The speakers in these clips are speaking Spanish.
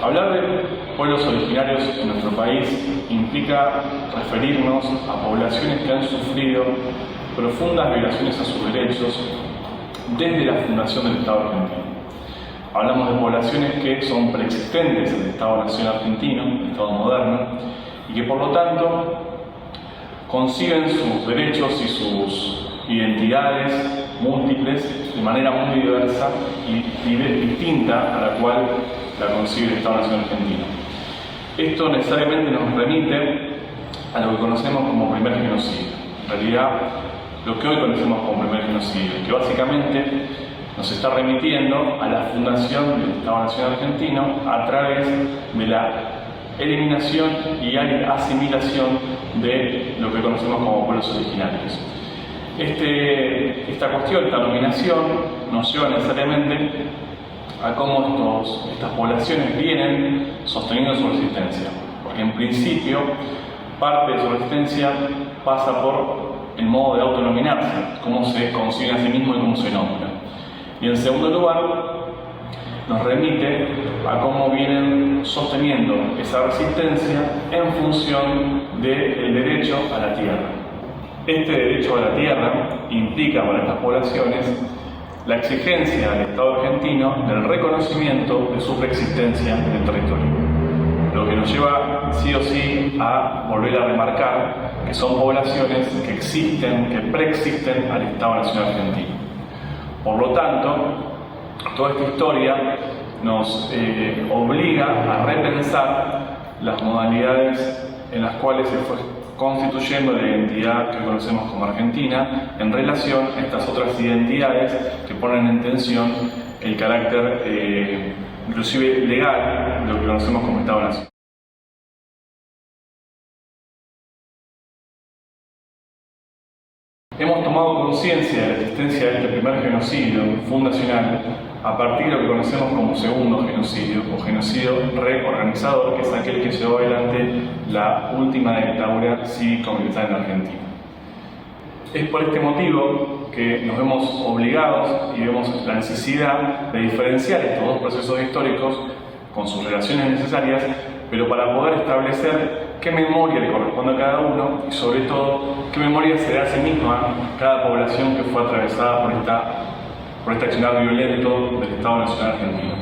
Hablar de pueblos originarios en nuestro país implica referirnos a poblaciones que han sufrido profundas violaciones a sus derechos desde la fundación del Estado argentino. Hablamos de poblaciones que son preexistentes al Estado-Nación argentino, el Estado moderno, y que por lo tanto conciben sus derechos y sus identidades múltiples de manera muy diversa y distinta a la cual la concibe el Estado-Nación argentino. Esto necesariamente nos remite a lo que conocemos como primer genocidio. En realidad, lo que hoy conocemos como primer genocidio, que básicamente nos está remitiendo a la fundación del Estado-Nación argentino a través de la eliminación y asimilación de lo que conocemos como pueblos originarios. Esta cuestión, esta nominación, nos lleva necesariamente a cómo estas poblaciones vienen sosteniendo su resistencia. Porque en principio, parte de su resistencia pasa por el modo de autonominarse, cómo se concibe a sí mismo y cómo se nombra. Y en segundo lugar, nos remite a cómo vienen sosteniendo esa resistencia en función del derecho a la tierra. Este derecho a la tierra implica para estas poblaciones la exigencia del Estado argentino del reconocimiento de su preexistencia en el territorio. Lo que nos lleva sí o sí a volver a remarcar que son poblaciones que existen, que preexisten al Estado-Nación argentino. Por lo tanto, toda esta historia nos obliga a repensar las modalidades en las cuales se fue constituyendo la identidad que conocemos como Argentina en relación a estas otras identidades que ponen en tensión el carácter inclusive legal de lo que conocemos como Estado-Nación. Hemos tomado conciencia de la existencia de este primer genocidio fundacional a partir de lo que conocemos como segundo genocidio o genocidio reorganizador, que es aquel que llevó adelante la última dictadura cívico-militar en Argentina. Es por este motivo que nos vemos obligados y vemos la necesidad de diferenciar estos dos procesos históricos con sus relaciones necesarias, pero para poder establecer qué memoria le corresponde a cada uno y sobre todo qué memoria se da a sí misma cada población que fue atravesada por este accionar violento del Estado Nacional argentino.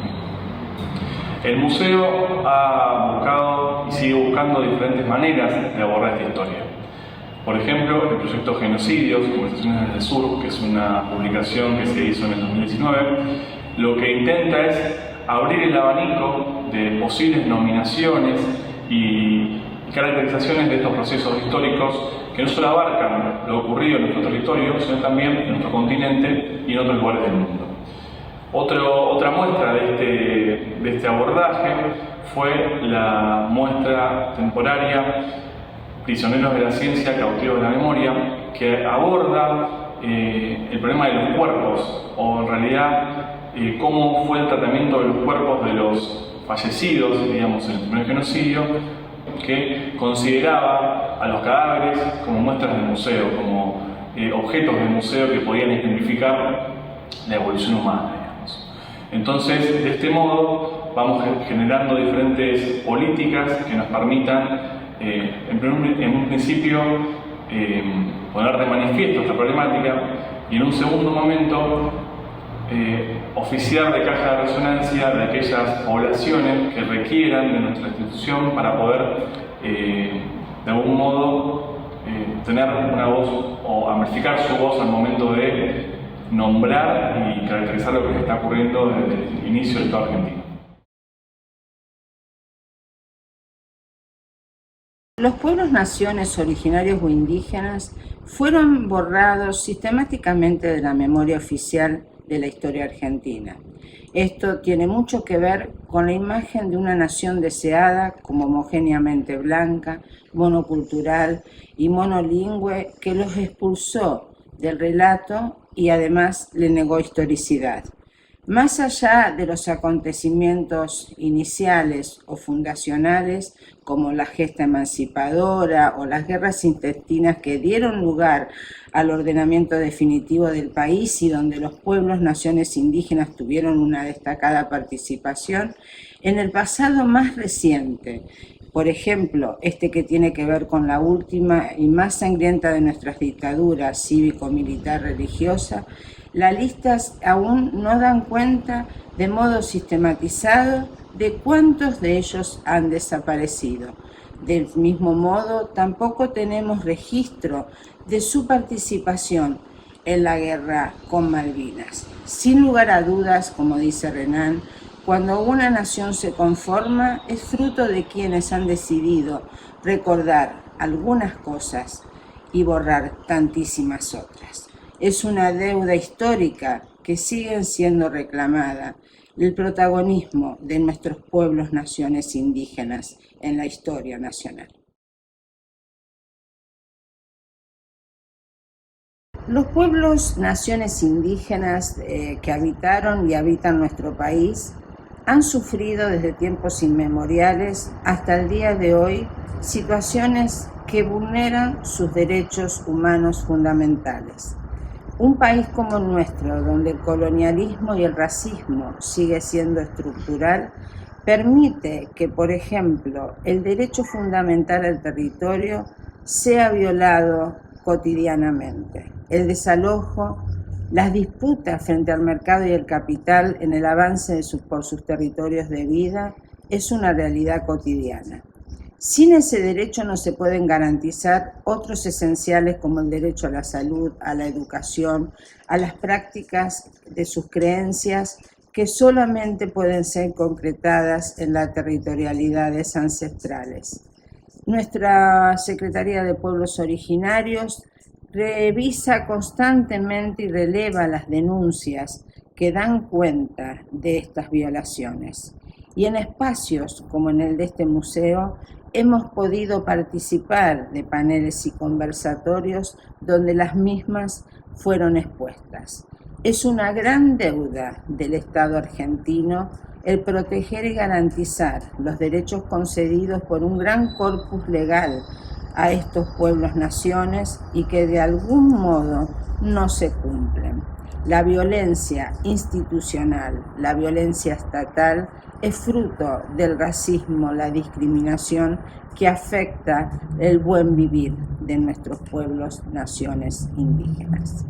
El museo ha buscado y sigue buscando diferentes maneras de abordar esta historia. Por ejemplo, el proyecto Genocidios, Conversaciones desde el Sur, que es una publicación que se hizo en el 2019, lo que intenta es abrir el abanico de posibles nominaciones y caracterizaciones de estos procesos históricos que no solo abarcan lo ocurrido en nuestro territorio, sino también en nuestro continente y en otros lugares del mundo. Otra muestra de este abordaje fue la muestra temporaria Prisioneros de la Ciencia, Cautivos de la Memoria, que aborda el problema de los cuerpos, o en realidad cómo fue el tratamiento de los cuerpos de los fallecidos, digamos, en el primer genocidio, que consideraba a los cadáveres como muestras del museo, como objetos del museo que podían ejemplificar la evolución humana, digamos. Entonces, de este modo, vamos generando diferentes políticas que nos permitan, en un principio, poner de manifiesto esta problemática y en un segundo momento oficiar de caja de resonancia de aquellas poblaciones que requieran de nuestra institución para poder de algún modo tener una voz o amplificar su voz al momento de nombrar y caracterizar lo que está ocurriendo desde el inicio del Estado argentino. Los pueblos naciones originarios o indígenas fueron borrados sistemáticamente de la memoria oficial de la historia argentina. Esto tiene mucho que ver con la imagen de una nación deseada como homogéneamente blanca, monocultural y monolingüe que los expulsó del relato y además le negó historicidad. Más allá de los acontecimientos iniciales o fundacionales, como la gesta emancipadora o las guerras intestinas que dieron lugar al ordenamiento definitivo del país y donde los pueblos, naciones indígenas tuvieron una destacada participación, en el pasado más reciente, por ejemplo, este que tiene que ver con la última y más sangrienta de nuestras dictaduras cívico-militar religiosa, las listas aún no dan cuenta de modo sistematizado de cuántos de ellos han desaparecido. Del mismo modo, tampoco tenemos registro de su participación en la guerra con Malvinas. Sin lugar a dudas, como dice Renan, cuando una nación se conforma es fruto de quienes han decidido recordar algunas cosas y borrar tantísimas otras. Es una deuda histórica que sigue siendo reclamada, el protagonismo de nuestros pueblos, naciones indígenas en la historia nacional. Los pueblos, naciones indígenas que habitaron y habitan nuestro país han sufrido desde tiempos inmemoriales hasta el día de hoy situaciones que vulneran sus derechos humanos fundamentales. Un país como el nuestro, donde el colonialismo y el racismo sigue siendo estructural, permite que, por ejemplo, el derecho fundamental al territorio sea violado cotidianamente. El desalojo, las disputas frente al mercado y el capital en el avance por sus territorios de vida es una realidad cotidiana. Sin ese derecho no se pueden garantizar otros esenciales como el derecho a la salud, a la educación, a las prácticas de sus creencias que solamente pueden ser concretadas en las territorialidades ancestrales. Nuestra Secretaría de Pueblos Originarios revisa constantemente y releva las denuncias que dan cuenta de estas violaciones. Y en espacios como en el de este museo hemos podido participar de paneles y conversatorios donde las mismas fueron expuestas. Es una gran deuda del Estado argentino el proteger y garantizar los derechos concedidos por un gran corpus legal a estos pueblos, naciones y que de algún modo no se cumplen. La violencia institucional, la violencia estatal es fruto del racismo, la discriminación que afecta el buen vivir de nuestros pueblos, naciones indígenas.